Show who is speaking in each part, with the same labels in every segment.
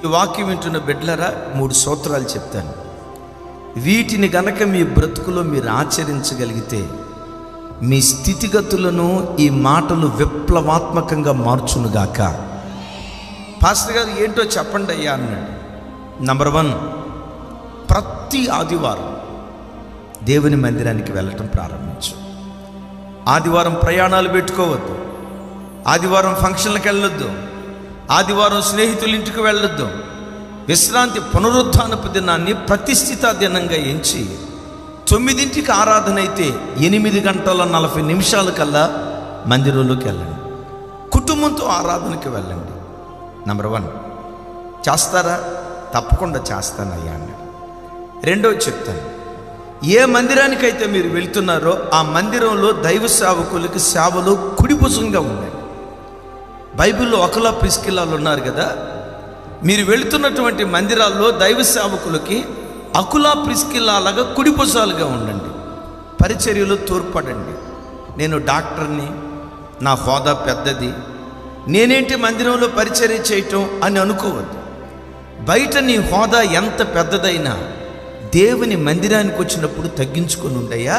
Speaker 1: ఈ వాక్యం వింటున్న బిడ్డలారా, 3 సూత్రాలు చెప్తాను. వీటిని గనక మీ బ్రతుకులో మీరు ఆచరించగలిగితే మీ స్థితిగతులను ఈ మాటలు విప్లవాత్మకంగా మార్చునుగాక. పాస్టర్ గారు ఏంటో చెప్పండి అయ్యా అన్నాడు. నంబర్ 1, ప్రతి ఆదివారం దేవుని మందిరానికి వెళ్ళటం ప్రారంభించు. ఆదివారం ప్రయాణాలు పెట్టుకోవద్దు, ఆదివారం ఫంక్షన్లకు వెళ్ళొద్దు, ఆదివారం స్నేహితుల ఇంటికి వెళ్ళొద్దు. విశ్రాంతి పునరుత్థానపు దినాన్ని ప్రతిష్ఠిత దినంగా ఎంచి 9ంటికి ఆరాధన అయితే 8 గంటల 40 నిమిషాల కల్లా మందిరంలోకి వెళ్ళండి. కుటుంబంతో ఆరాధనకి వెళ్ళండి. నంబర్ 1 చేస్తారా? తప్పకుండా చేస్తానయ్యా అన్నాడు. 2వ చెప్తాను, ఏ మందిరానికైతే మీరు వెళ్తున్నారో ఆ మందిరంలో దైవ సేవకులకి సేవలో కుడిభుజంగా ఉండండి. బైబిల్లో ఒకలా ప్రిస్కిల్లాలు ఉన్నారు కదా, మీరు వెళుతున్నటువంటి మందిరాల్లో దైవ సేవకులకి అకులా ప్రిస్కిల్లాగా కుడిభుజాలుగా ఉండండి. పరిచర్యలో తోడ్పడండి. నేను డాక్టర్ని, నా హోదా పెద్దది, నేనేంటి మందిరంలో పరిచర్య చేయటం అని అనుకోవద్దు. బయట నీ హోదా ఎంత పెద్దదైనా దేవుని మందిరానికి వచ్చినప్పుడు తగ్గించుకొని ఉండయ్యా.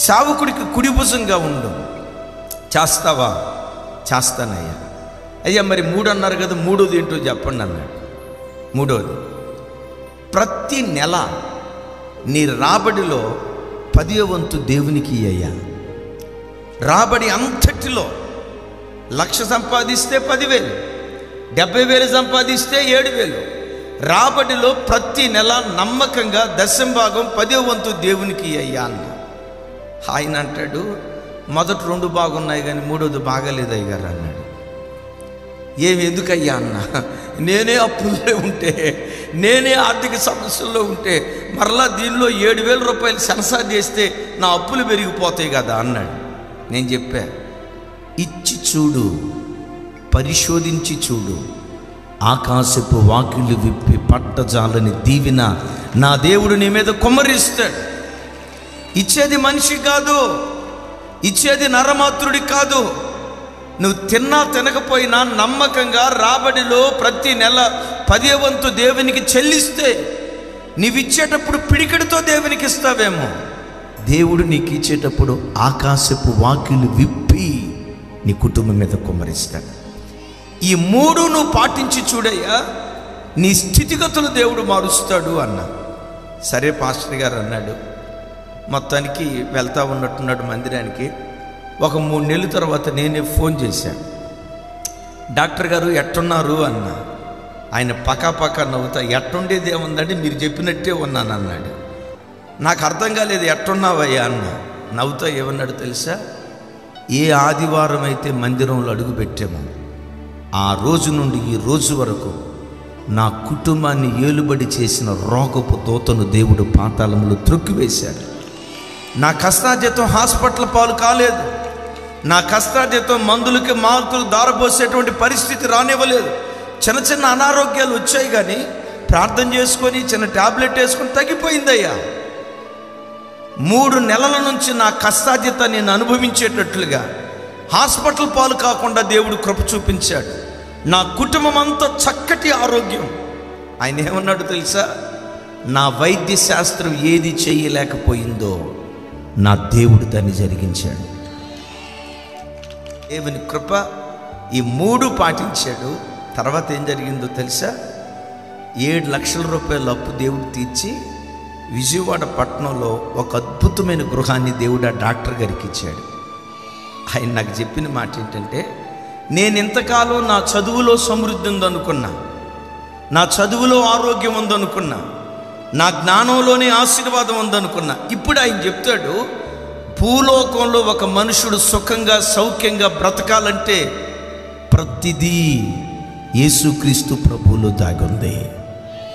Speaker 1: సేవకుడికి కుడిభుజంగా ఉండు. చేస్తావా? చేస్తానయ్యా. అయ్యా మరి 3 అన్నారు కదా, 3వది ఏంటో చెప్పండి అన్నాడు. 3వది, ప్రతి నెల నీ రాబడిలో 10వ వంతు దేవునికి అయ్యా. రాబడి అంతటిలో 1,00,000 సంపాదిస్తే 10,000, 70,000 సంపాదిస్తే 7,000. రాబడిలో ప్రతి నెల నమ్మకంగా 10వ భాగం 10వ వంతు దేవునికి అయ్యా అన్న. ఆయన అంటాడు, మొదటి 2 బాగున్నాయి కానీ 3వది బాగాలేదు అయ్యారు అన్నాడు. ఏమి ఎందుకయ్యా అన్న, నేనే అప్పుల్లో ఉంటే, నేనే ఆర్థిక సమస్యల్లో ఉంటే మరలా దీనిలో 7,000 రూపాయలు సెన్సార్ చేస్తే నా అప్పులు పెరిగిపోతాయి కదా అన్నాడు. నేను చెప్పా, ఇచ్చి చూడు, పరిశోధించి చూడు, ఆకాశపు వాకిళ్ళు విప్పి పట్టజాలని దీవిన నా దేవుడు నీ మీద కుమ్మరిస్తాడు. ఇచ్చేది మనిషి కాదు, ఇచ్చేది నరమాత్రుడి కాదు. నువ్వు తిన్నా తినకపోయినా నమ్మకంగా రాబడిలో ప్రతి నెల 10వ వంతు దేవునికి చెల్లిస్తే నీవిచ్చేటప్పుడు పిడికెడితో దేవునికి ఇస్తావేమో, దేవుడు నీకు ఇచ్చేటప్పుడు ఆకాశపు వాకిళ్ళు విప్పి నీ కుటుంబం మీద కుమ్మరిస్తాడు. ఈ 3 నువ్వు పాటించి చూడయ్యా, నీ స్థితిగతులు దేవుడు మారుస్తాడు అన్నా. సరే పాస్టర్ గారు అన్నాడు. మొత్తానికి వెళ్తా ఉన్నట్టున్నాడు మందిరానికి. ఒక 3 నెలల తర్వాత నేనే ఫోన్ చేశాను. డాక్టర్ గారు ఎట్టున్నారు అన్నా. ఆయన పకాపకా నవ్వుతా, ఎట్టుండేది ఏముందంటే మీరు చెప్పినట్టే ఉన్నాను అన్నాడు. నాకు అర్థం కాలేదు, ఎట్టున్నావయ్యా అన్న. నవ్వుతా ఏమన్నాడు తెలుసా, ఏ ఆదివారం అయితే మందిరంలో అడుగు పెట్టామో ఆ రోజు నుండి ఈ రోజు వరకు నా కుటుంబాన్ని ఏలుబడి చేసిన రోగపు దూతను దేవుడు పాతాళంలో త్రొక్కివేశాడు. నా కష్టార్జితం హాస్పిటల్ పాలు కాలేదు. నా కష్టార్జితం మందులకి మార్కులు దారపోసేటువంటి పరిస్థితి రానివ్వలేదు. చిన్న చిన్న అనారోగ్యాలు వచ్చాయి కానీ ప్రార్థన చేసుకొని చిన్న టాబ్లెట్ వేసుకొని తగ్గిపోయిందయ్యా. 3 నెలల నుంచి నా కష్టార్జితాన్ని నేను అనుభవించేటట్లుగా హాస్పిటల్ పాలు కాకుండా దేవుడు కృప చూపించాడు. నా కుటుంబం అంతా చక్కటి ఆరోగ్యం. ఆయన ఏమన్నాడు తెలుసా, నా వైద్య శాస్త్రం ఏది చేయలేకపోయిందో నా దేవుడు దాన్ని జరిగించాడు. దేవుని కృప. ఈ 3 పాటించాడు. తర్వాత ఏం జరిగిందో తెలుసా, 7 లక్షల రూపాయల అప్పు దేవుడు తీర్చి విజయవాడ పట్టణంలో ఒక అద్భుతమైన గృహాన్ని దేవుడు ఆ డాక్టర్ గారికి ఇచ్చాడు. ఆయన నాకు చెప్పిన మాట ఏంటంటే, నేను ఇంతకాలం నా చదువులో సమృద్ధి ఉందనుకున్నా, నా చదువులో ఆరోగ్యం ఉందనుకున్నా, నా జ్ఞానంలోనే ఆశీర్వాదం ఉందనుకున్నా. ఇప్పుడు ఆయన చెప్తాడు, భూలోకంలో ఒక మనుషుడు సుఖంగా సౌఖ్యంగా బ్రతకాలంటే ప్రతిదీ యేసుక్రీస్తు ప్రభువులో దాగుంది.